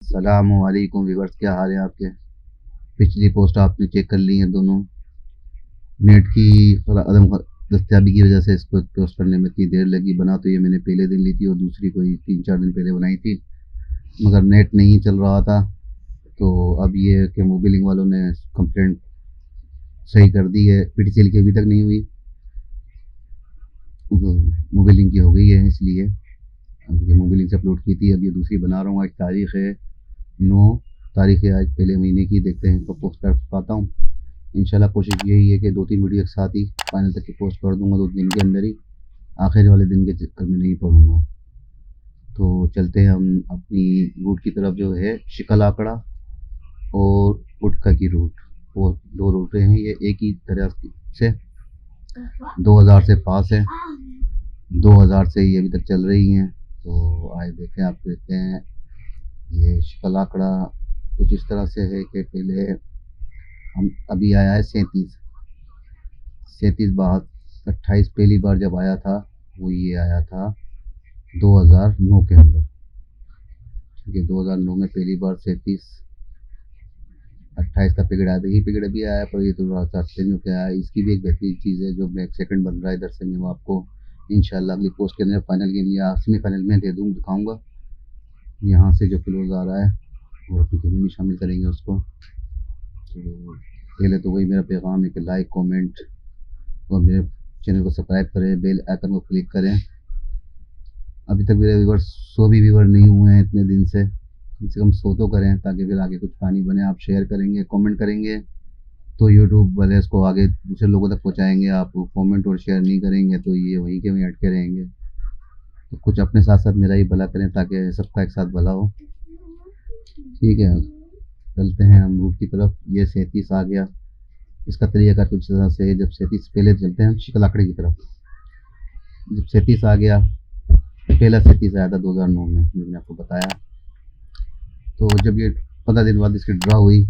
अस्सलामुअलैकुम व्यूअर्स, क्या हाल है आपके। पिछली पोस्ट आपने चेक कर ली है दोनों। नेट की अदम दस्तियाबी की वजह से इसको पोस्ट करने में इतनी देर लगी। बना तो ये मैंने पहले दिन ली थी और दूसरी कोई 3-4 दिन पहले बनाई थी, मगर नेट नहीं चल रहा था। तो अब ये कि मोबिलिंग वालों ने कंप्लेंट सही कर दी है। पीटीसीएल की अभी तक नहीं हुई, मोबिलिंग की हो गई है। इसलिए अब ये मोबिलिंग से अपलोड की थी, अब ये दूसरी बना रहा हूँ। आज तारीख़ है 9 तारीख़ है आज, पहले महीने की। देखते हैं कब पोस्ट कर पाता हूँ। इंशाल्लाह कोशिश यही है कि 2-3 वीडियो एक साथ ही फाइनल तक की पोस्ट कर दूंगा 2 दिन के अंदर ही। आखिरी वाले दिन के चक्कर में नहीं पड़ूंगा। तो चलते हैं हम अपनी रूट की तरफ, जो है शिकल आकड़ा और उटका की रूट। वो 2 रूटें हैं, ये एक ही तरह से 2000 से पास है। 2000 से ये अभी तक चल रही हैं। तो आए देखें, आप देखते हैं ये शिकल आकड़ा कुछ इस तरह से है कि पहले हम अभी आया है 37 बात 28 पहली बार जब आया था वो ये आया था 2009 के अंदर। ठीक है, 2009 में पहली बार 28 का पिगड़ आया था। ये पिगड़ भी आया, पर ये तो थोड़ा सा चेंज होकर आया। इसकी भी एक बेहतरीन चीज़ है जो बैक सेकंड बन रहा है इधर से, मैं वो आपको इंशाल्लाह अगली पोस्ट के अंदर फाइनल गेम या सेमीफाइनल में दे दूँ, दिखाऊँगा। यहाँ से जो क्लोज आ रहा है और अपनी गेम में शामिल करेंगे उसको। तो पहले तो वही मेरा पैगाम है कि लाइक, कमेंट और मेरे चैनल को सब्सक्राइब करें, बेल आइकन को क्लिक करें। अभी तक मेरे व्यूवर्स 100 भी व्यूवर नहीं हुए हैं इतने दिन से। कम से कम 100 तो करें, ताकि फिर आगे कुछ कहानी बने। आप शेयर करेंगे, कमेंट करेंगे तो यूट्यूब वाले इसको आगे दूसरे लोगों तक पहुंचाएंगे। आप कमेंट और शेयर नहीं करेंगे तो ये वहीं के वहीं अटके रहेंगे। तो कुछ अपने साथ साथ मेरा ही भला करें, ताकि सबका एक साथ भला हो। ठीक है, चलते हैं हम रूट की तरफ। ये 37 आ गया। इसका तरीका कुछ तरह से है, जब 37 पहले चलते हैं हम शिकल आकड़े की तरफ। जब 37 आ गया, पहला 37 आया था 2009 में, जो मैंने आपको बताया। तो जब ये 15 दिन बाद इसकी ड्रा हुई,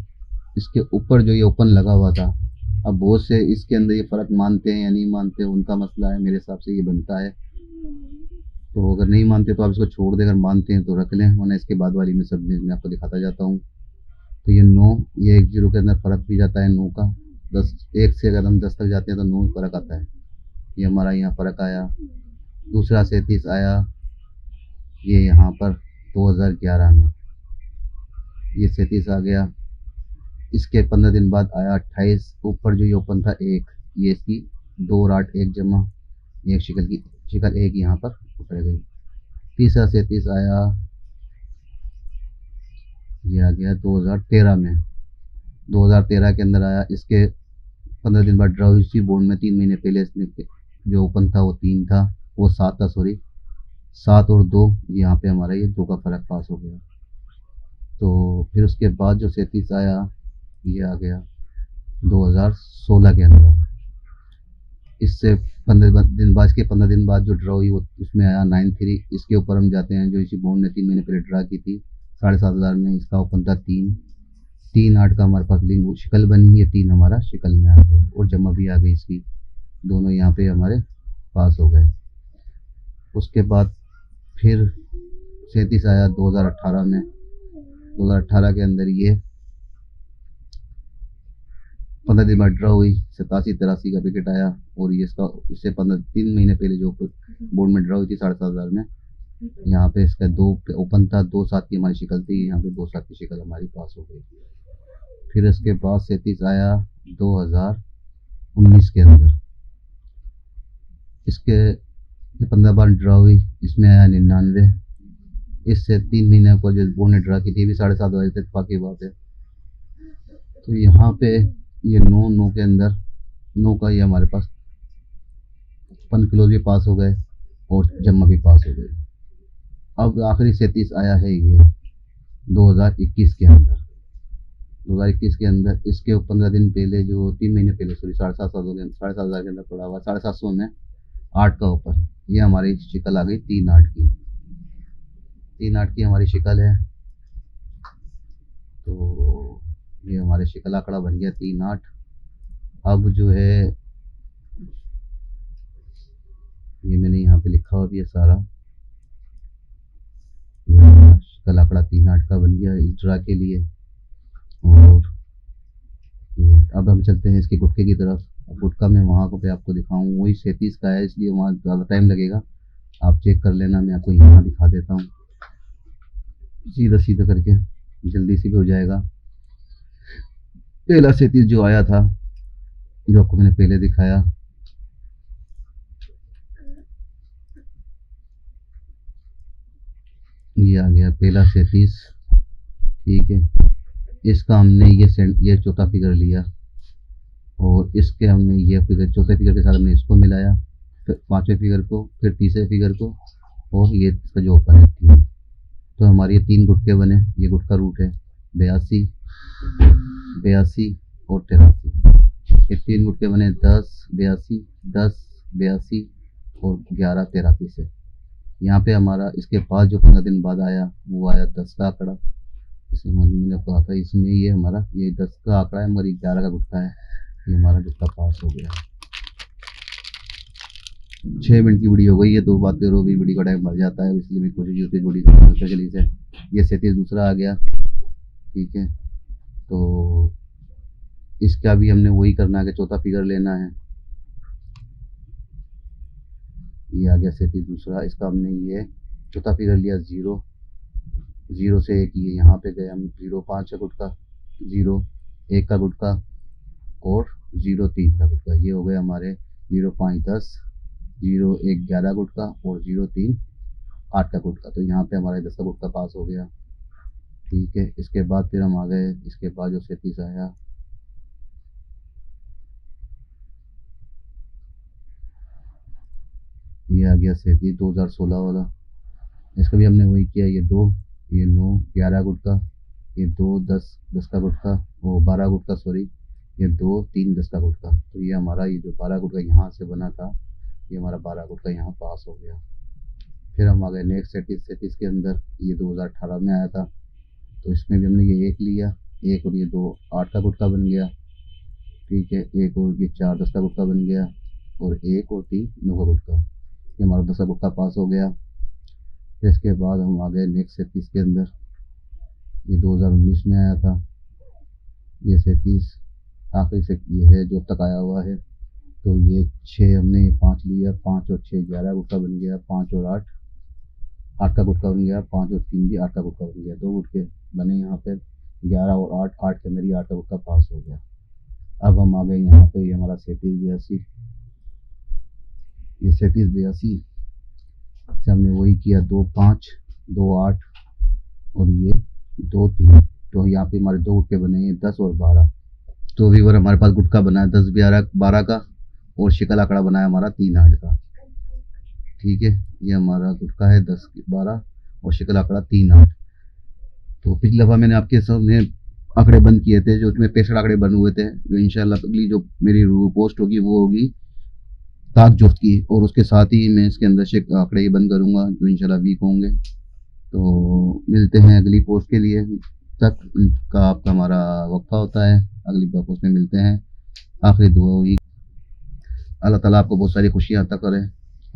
इसके ऊपर जो ये ओपन लगा हुआ था। अब बहुत से इसके अंदर ये फ़र्क मानते हैं या नहीं मानते, उनका मसला है। मेरे हिसाब से ये बनता है। तो अगर नहीं मानते तो आप इसको छोड़ दें, अगर मानते हैं तो रख लें, वरना इसके बाद वाली में सब मैं आपको दिखाता जाता हूँ। तो ये 9, ये 1-0 के अंदर फ़र्क भी जाता है 9 का। 10, 1 से अगर हम 10 तक जाते हैं तो 9 फ़र्क आता है। ये हमारा यहाँ फ़र्क आया। दूसरा 37 आया ये यहाँ पर 2011 में, ये 37 आ गया। इसके 15 दिन बाद आया 28। ऊपर जो ये ओपन था 1, ये इसकी 2 और 8 1 जमा, एक शिकल एक यहाँ पर उतर गई। तीसरा 37 आया, ये आ गया 2013 में। 2013 के अंदर आया। इसके 15 दिन बाद ड्रा हुई इसी बोर्ड में। 3 महीने पहले इसने जो ओपन था वो 3 था, वो 7 था, सॉरी 7 और 2, यहाँ पे हमारा ये 2 का फ़र्क पास हो गया। तो फिर उसके बाद जो 37 आया ये आ गया 2016 के अंदर। इससे 15 दिन बाद, इसके 15 दिन बाद जो ड्रा हुई वो उसमें आया 9-3। इसके ऊपर हम जाते हैं, जो इसी बोर्ड ने 3 महीने पहले ड्रा की थी 7,500 में। इसका ओपन था 3-8 का हमारे पास लिंक शिकल बनी है। 3 हमारा शिकल में आ गया और जमा भी आ गई इसकी, दोनों यहाँ पे हमारे पास हो गए। उसके बाद फिर 37 आया 2018 में। 2018 के अंदर ये 15 दिन बाद ड्रा हुई, 87-83 का विकेट आया। और ये इसका इससे 3 महीने पहले जो बोर्ड में ड्रा हुई थी 7,500 में, यहाँ पे इसका 2 ओपन था। 2-7 की हमारी शिकल थी, यहाँ पे 2-7 की शिकल हमारी पास हो गई। फिर इसके बाद 37 आया 2019 के अंदर। इसके 15 बार ड्रा हुई, इसमें आया 99। इससे 3 महीने पर जो बोर्ड ने ड्रा की थी भी 7,500 तक बाकी बात है। तो यहाँ पे ये 9 के अंदर 9 का ये हमारे पास 5 किलो भी पास हो गए और जम्मा भी पास हो गए। अब आखिरी 37 आया है ये 2021 के अंदर। 2021 के अंदर इसके 15 दिन पहले, जो 3 महीने पहले, सॉरी 7,500 के अंदर पड़ा हुआ 750 में 8 का ऊपर, ये हमारी शिकल आ गई 3-8 की। 3-8 की हमारी शिकल है। तो ये हमारे शिकल आंकड़ा बन गया 3-8। अब जो है ये मैंने यहाँ पे लिखा हुआ भी है सारा, ये हमारा शिकल आंकड़ा 3 8 का बन गया इस ड्रा के लिए। और ये अब हम चलते हैं इसके गुटके की तरफ। अब गुटका मैं वहाँ पे आपको दिखाऊँ, वही 37 का है, इसलिए वहाँ ज़्यादा टाइम लगेगा, आप चेक कर लेना। मैं आपको यहाँ दिखा देता हूँ, सीधा सीधा करके जल्दी से भी हो जाएगा। पहला 37 जो आया था, जो आपको मैंने पहले दिखाया, ये आ गया पहला 37। ठीक है, इसका हमने ये चौथा फिगर लिया और इसके हमने ये फिगर, चौथे फिगर के साथ हमने इसको मिलाया, फिर पांचवें फिगर को, फिर तीसरे फिगर को, और ये इसका जो ऊपर है 3। तो हमारे ये 3 गुटके बने। ये गुटका रूट है 82, 82 और 83। ये 3 गुटके बने 10 82, 10 82 और 11 83 से। यहाँ पे हमारा इसके बाद जो 15 दिन बाद आया वो आया 10 का आंकड़ा। इसमें मैंने कहा था इसमें ये हमारा ये 10 का आंकड़ा है, मगर 11 का गुटका है। ये हमारा गुटका पास हो गया। 6 मिनट की वीडियो हो गई है, 2 बातें रो भी वीडियो का टाइम बढ़ जाता है, इसलिए मेरी कोशिश होती है वीडियो जल्दी से। ये 37 दूसरा आ गया। ठीक है, तो इसका भी हमने वही करना है कि चौथा फिगर लेना है। ये आ गया 37 दूसरा, इसका हमने ये चौथा फिगर लिया 0, 0 से 1, ये यहाँ पे गए हम 0 5 का गुटका, 0 1 का गुटका और 0 3 का गुटका। ये हो गए हमारे 0 5 10, 0 1 11 गुटका और 0 3 8 का गुटका। तो यहाँ पे हमारा 10 का गुटका पास हो गया। ठीक है, इसके बाद फिर हम आ गए, इसके बाद जो 37 आया, ये आ गया 37 2016 वाला। इसका भी हमने वही किया, ये 2 ये 9 11 गुटका, ये 2 10 10 का गुटका, वो 12 गुटका सॉरी, ये 2 3 10 का गुटका। तो ये हमारा ये जो 12 गुटका यहाँ से बना था, ये हमारा 12 गुटका यहाँ पास हो गया। फिर हम आ गए नेक्स्ट 37 के अंदर। ये 2018 में आया था, तो इसमें भी हमने ये 1 लिया, 1 और ये 2 8 का गुटका बन गया। ठीक है, 1 और ये 4 10 का गुटका बन गया और 1 और 3 9 का गुटका। ये हमारा 10 का गुटका पास हो गया। फिर इसके बाद हम आ गए नेक्स्ट 37 के अंदर। ये 2019 में आया था, ये 37 आखिरी से ये है जो अब तक आया हुआ है। तो ये 6 हमने ये 5 लिया, 5 और 6 11 गुटका बन गया, 5 और 8 8 का गुटका बन गया, 5 और 3 भी 8 का गुटका बन गया। 2 गुटके बने यहाँ पे 11 और 8, 8 के अंदर ही 8 का गुटका पास हो गया। अब हम आ गए यहाँ पे, ये हमारा 37 82, ये 37 82 से हमने वही किया, 2 5 2 8 और ये 2 3। तो यहाँ पे हमारे 2 गुटके बने हैं 10 और 12। तो व्यूअर हमारे पास गुटका बना है 10 11 12 का और शिकल आंकड़ा बना है हमारा 3 8 का। ठीक है, ये हमारा गुटका है 10 12 और शिकल आंकड़ा 3 8। तो पिछली दफ़ा मैंने आपके सामने आंकड़े बंद किए थे, जो उसमें 65 आंकड़े बने हुए थे। जो इंशाल्लाह अगली जो मेरी पोस्ट होगी वो होगी ताक जुफ्त की, और उसके साथ ही मैं इसके अंदर आंकड़े ही बंद करूँगा जो इंशाल्लाह वीक होंगे। तो मिलते हैं अगली पोस्ट के लिए, तक का आपका हमारा वक्फा होता है। अगली पोस्ट में मिलते हैं। आखिरी दुआ हुई, अल्लाह ताला आपको बहुत सारी खुशियाँ अता करे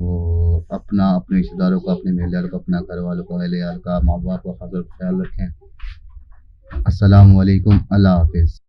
और अपना अपने रिश्तेदारों का, अपने मेहमान का, अपना घर वालों का, अहले यार का, माँ बाप का खास ख्याल रखें। अस्सलामु अलैकुम, अल्लाह हाफिज़।